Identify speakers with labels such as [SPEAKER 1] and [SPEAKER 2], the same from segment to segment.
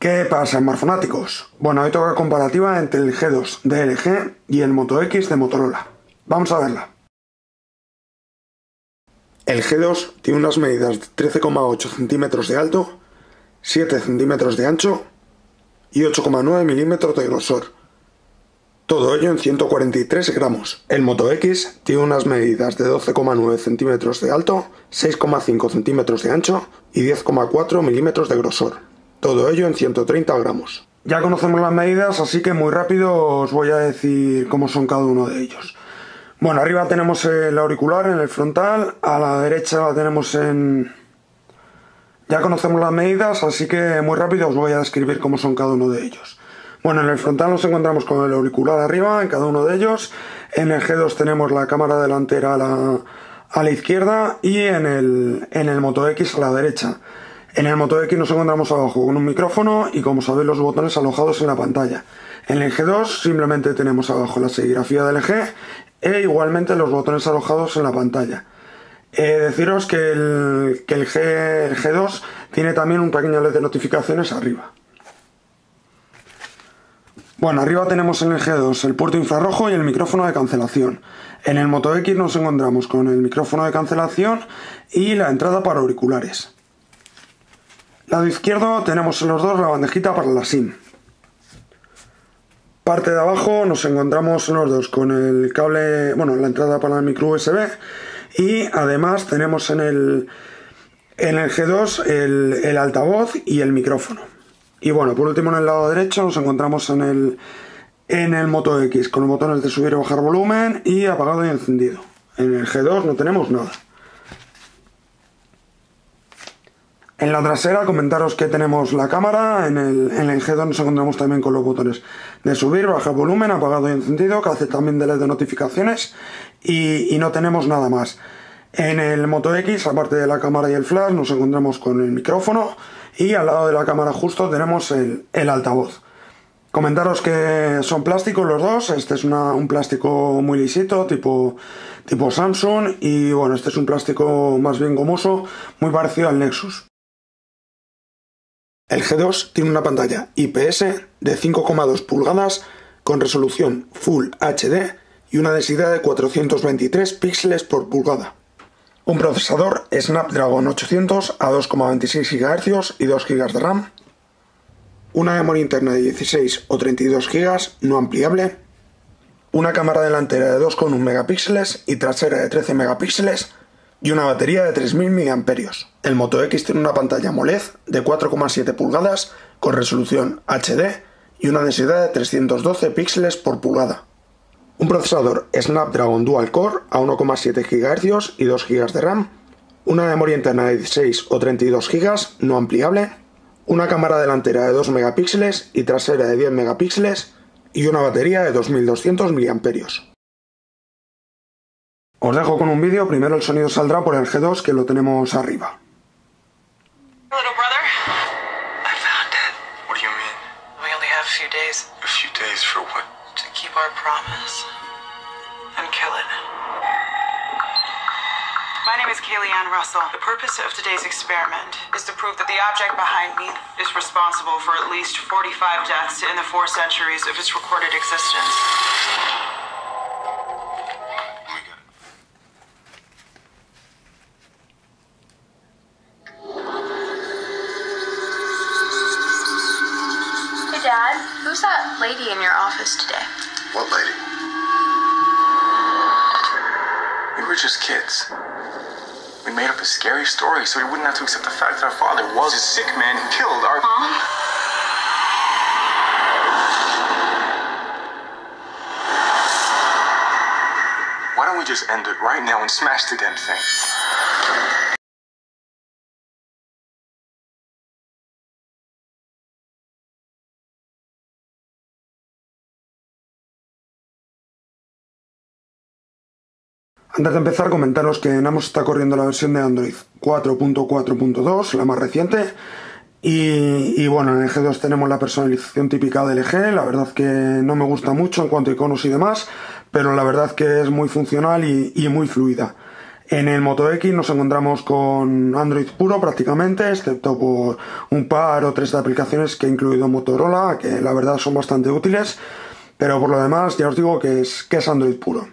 [SPEAKER 1] ¿Qué pasa, smartfanáticos? Bueno, hoy toca comparativa entre el G2 de LG y el Moto X de Motorola. Vamos a verla. El G2 tiene unas medidas de 13,8 centímetros de alto, 7 centímetros de ancho y 8,9 milímetros de grosor. Todo ello en 143 gramos. El Moto X tiene unas medidas de 12,9 centímetros de alto, 6,5 centímetros de ancho y 10,4 milímetros de grosor. Todo ello en 130 gramos. Ya conocemos las medidas, así que muy rápido os voy a decir cómo son cada uno de ellos. Bueno, arriba tenemos el auricular en el frontal, a la derecha la tenemos en... Ya conocemos las medidas, así que muy rápido os voy a describir cómo son cada uno de ellos. Bueno, en el frontal nos encontramos con el auricular arriba, en cada uno de ellos. En el G2 tenemos la cámara delantera a la izquierda y en el Moto X a la derecha. En el Moto X nos encontramos abajo con un micrófono y, como sabéis, los botones alojados en la pantalla. En el G2 simplemente tenemos abajo la serigrafía del LG e igualmente los botones alojados en la pantalla. Deciros que el G2 tiene también un pequeño LED de notificaciones arriba. Bueno, arriba tenemos en el G2 el puerto infrarrojo y el micrófono de cancelación. En el Moto X nos encontramos con el micrófono de cancelación y la entrada para auriculares. Lado izquierdo tenemos en los dos la bandejita para la SIM. Parte de abajo nos encontramos en los dos con el cable, bueno, la entrada para el micro USB, y además tenemos en el G2 el altavoz y el micrófono. Y bueno, por último en el lado derecho nos encontramos en el Moto X con los botones de subir y bajar volumen y apagado y encendido. En el G2 no tenemos nada. En la trasera comentaros que tenemos la cámara, en el G2 nos encontramos también con los botones de subir, bajar volumen, apagado y encendido, que hace también de LED de notificaciones, y no tenemos nada más. En el Moto X, aparte de la cámara y el flash, nos encontramos con el micrófono y al lado de la cámara justo tenemos el altavoz. Comentaros que son plásticos los dos, este es un plástico muy lisito, tipo Samsung, y bueno, este es un plástico más bien gomoso, muy parecido al Nexus. El G2 tiene una pantalla IPS de 5,2 pulgadas con resolución Full HD y una densidad de 423 píxeles por pulgada. Un procesador Snapdragon 800 a 2,26 GHz y 2 GB de RAM. Una memoria interna de 16 o 32 GB no ampliable. Una cámara delantera de 2,1 megapíxeles y trasera de 13 megapíxeles. Y una batería de 3000 mAh. El Moto X tiene una pantalla AMOLED de 4,7 pulgadas con resolución HD y una densidad de 312 píxeles por pulgada. Un procesador Snapdragon Dual Core a 1,7 GHz y 2 GB de RAM. Una memoria interna de 16 o 32 GB no ampliable. Una cámara delantera de 2 megapíxeles y trasera de 10 megapíxeles. Y una batería de 2200 mAh. Os dejo con un vídeo, primero el sonido saldrá por el G2 que lo tenemos arriba.
[SPEAKER 2] Little brother, I found it. What do you mean? We only have a few days.
[SPEAKER 3] A few days for what?
[SPEAKER 2] To keep our promise and kill it. My name is Kaylee Ann Russell. The purpose of today's experiment is to prove that the object behind me is responsible for at least 45 deaths in the 4 centuries of its recorded existence.
[SPEAKER 4] Dad, who's that lady in your office today?
[SPEAKER 3] What lady? We were just kids. We made up a scary story so we wouldn't have to accept the fact that our father was a sick man who killed our...
[SPEAKER 4] Mom?
[SPEAKER 3] Why don't we just end it right now and smash the damn thing?
[SPEAKER 1] Antes de empezar, comentaros que en ambos está corriendo la versión de Android 4.4.2, la más reciente. Y bueno, en el G2 tenemos la personalización típica del LG. La verdad que no me gusta mucho en cuanto a iconos y demás, pero la verdad que es muy funcional y muy fluida. En el Moto X nos encontramos con Android puro prácticamente, excepto por un par o tres de aplicaciones que ha incluido Motorola, que la verdad son bastante útiles, pero por lo demás ya os digo que es Android puro.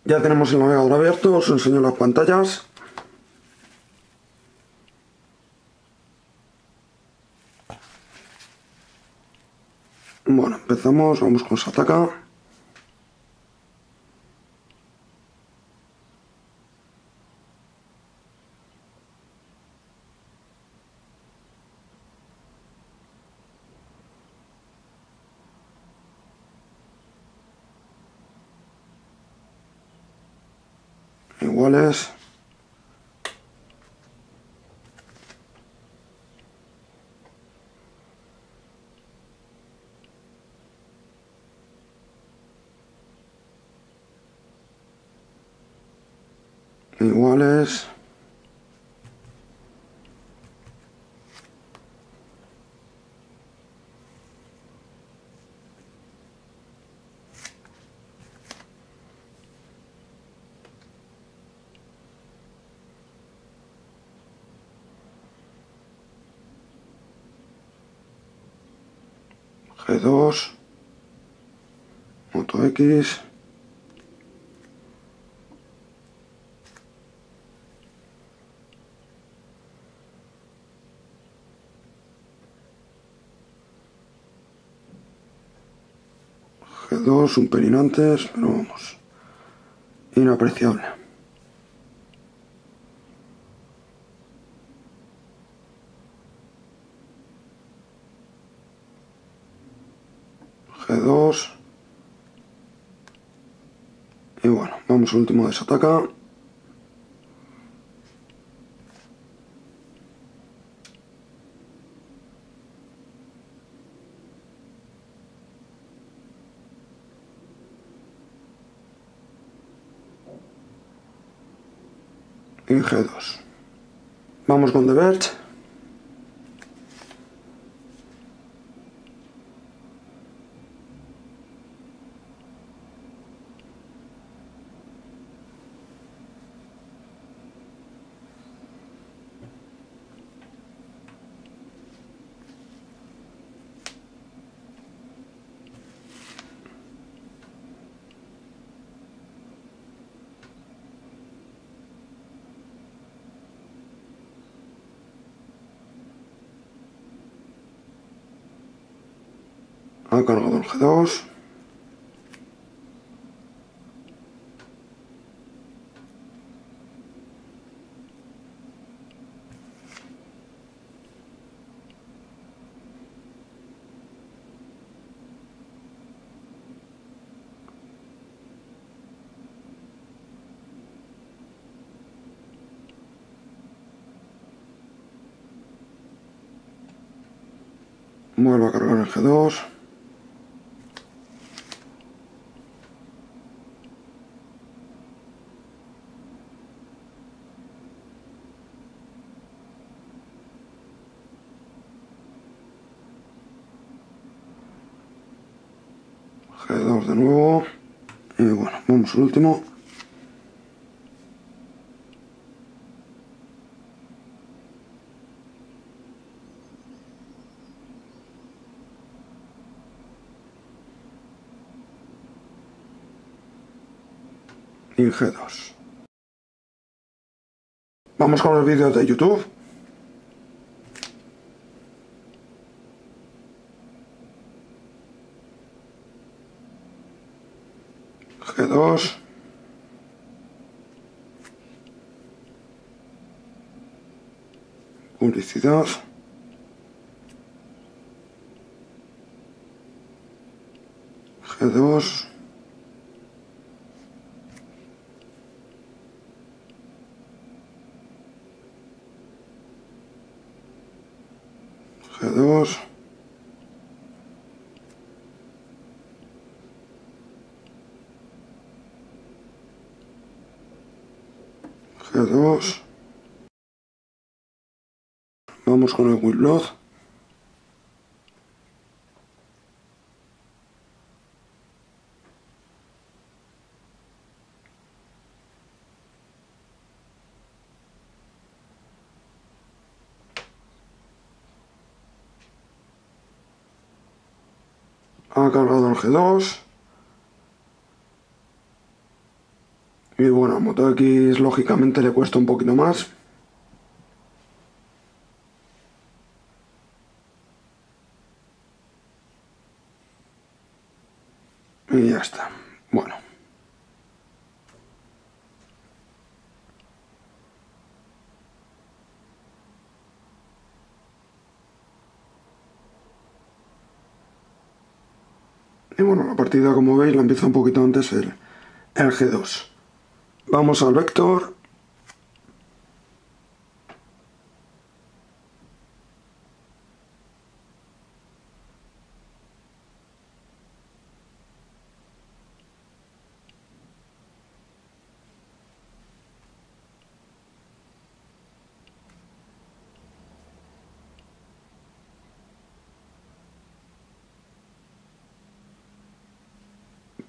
[SPEAKER 1] Ya tenemos el navegador abierto, os enseño las pantallas. Bueno, empezamos, vamos con Sataka. Iguales. Iguales. G2, Moto X, G2 un pelín antes, pero vamos, inapreciable. G2 y bueno, vamos al último de Sataka. Y G2. Vamos con The Verge. Ha cargado el G2. Vuelve a cargar el G2. G2 de nuevo. Y bueno, vamos al último. Y G2. Vamos con los vídeos de YouTube. G2. Publicidad. G2. G2. G2. Vamos con el Wiglod. Ha cargado el G2. Y bueno, a Moto X lógicamente le cuesta un poquito más. Y ya está. Bueno. Y bueno, la partida, como veis, la empieza un poquito antes el G2. Vamos al Vector.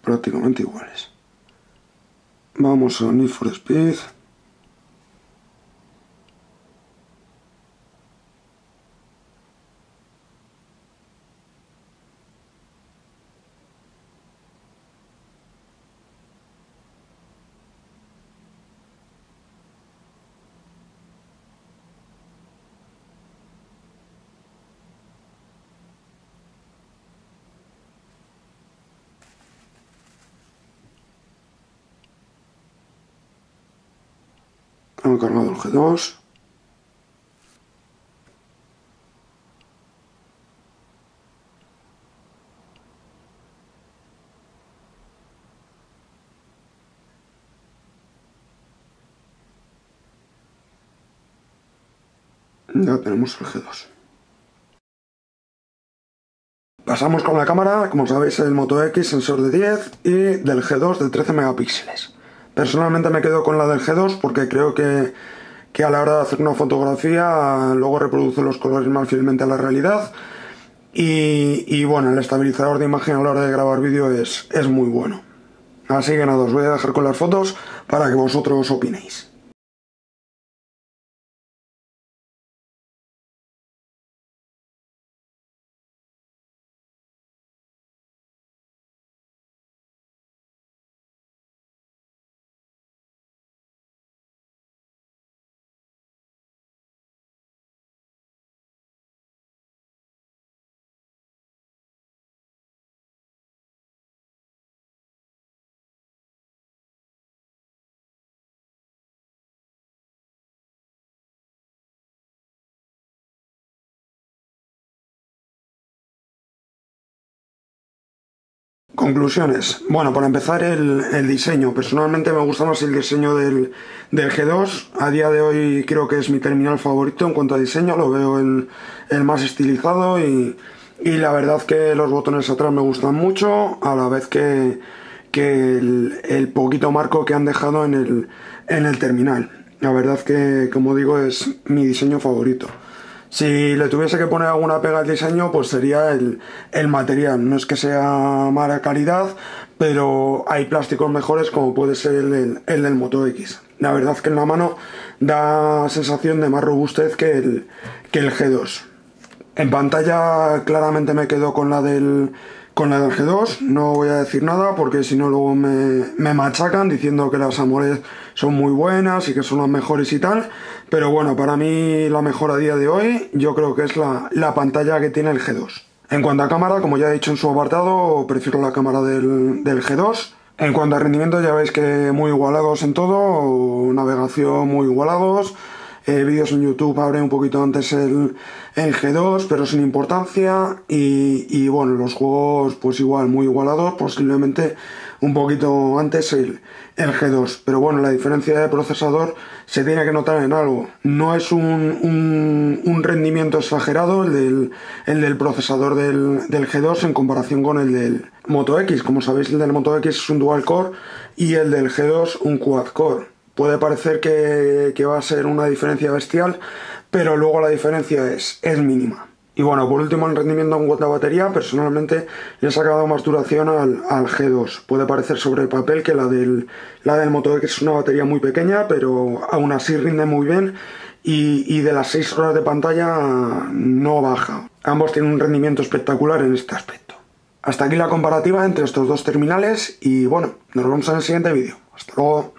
[SPEAKER 1] Prácticamente iguales. Vamos a Need for Speed. Han cargado el G2. Ya tenemos el G2. Pasamos con la cámara, como sabéis, el Moto X sensor de 10 y del G2 de 13 megapíxeles. Personalmente me quedo con la del G2 porque creo que a la hora de hacer una fotografía luego reproduce los colores más fielmente a la realidad y bueno, el estabilizador de imagen a la hora de grabar vídeo es muy bueno. Así que nada, os voy a dejar con las fotos para que vosotros opinéis. Conclusiones. Bueno, para empezar el diseño. Personalmente me gusta más el diseño del G2. A día de hoy creo que es mi terminal favorito en cuanto a diseño. Lo veo el más estilizado y la verdad que los botones atrás me gustan mucho. A la vez que el poquito marco que han dejado en el terminal. La verdad que, como digo, es mi diseño favorito. Si le tuviese que poner alguna pega al diseño, pues sería el material. No es que sea mala calidad, pero hay plásticos mejores como puede ser el del Moto X. La verdad que en la mano da sensación de más robustez que el G2. En pantalla claramente me quedo con la del G2, no voy a decir nada porque si no luego me machacan diciendo que las AMOLED son muy buenas y que son las mejores y tal, pero bueno, para mí la mejor a día de hoy yo creo que es la pantalla que tiene el G2. En cuanto a cámara, como ya he dicho en su apartado, prefiero la cámara del G2. En cuanto a rendimiento ya veis que muy igualados en todo, navegación muy igualados. Vídeos en YouTube abre un poquito antes el G2, pero sin importancia. Y bueno, los juegos pues igual, muy igualados, posiblemente un poquito antes el G2. Pero bueno, la diferencia de procesador se tiene que notar en algo. No es un rendimiento exagerado el del procesador del G2 en comparación con el del Moto X. Como sabéis, el del Moto X es un dual core y el del G2 un quad core. Puede parecer que va a ser una diferencia bestial, pero luego la diferencia es mínima. Y bueno, por último, en rendimiento en cuanto a batería, personalmente le he sacado más duración al G2. Puede parecer sobre el papel que la del Moto X es una batería muy pequeña, pero aún así rinde muy bien y de las 6 horas de pantalla no baja. Ambos tienen un rendimiento espectacular en este aspecto. Hasta aquí la comparativa entre estos dos terminales y bueno, nos vemos en el siguiente vídeo. Hasta luego.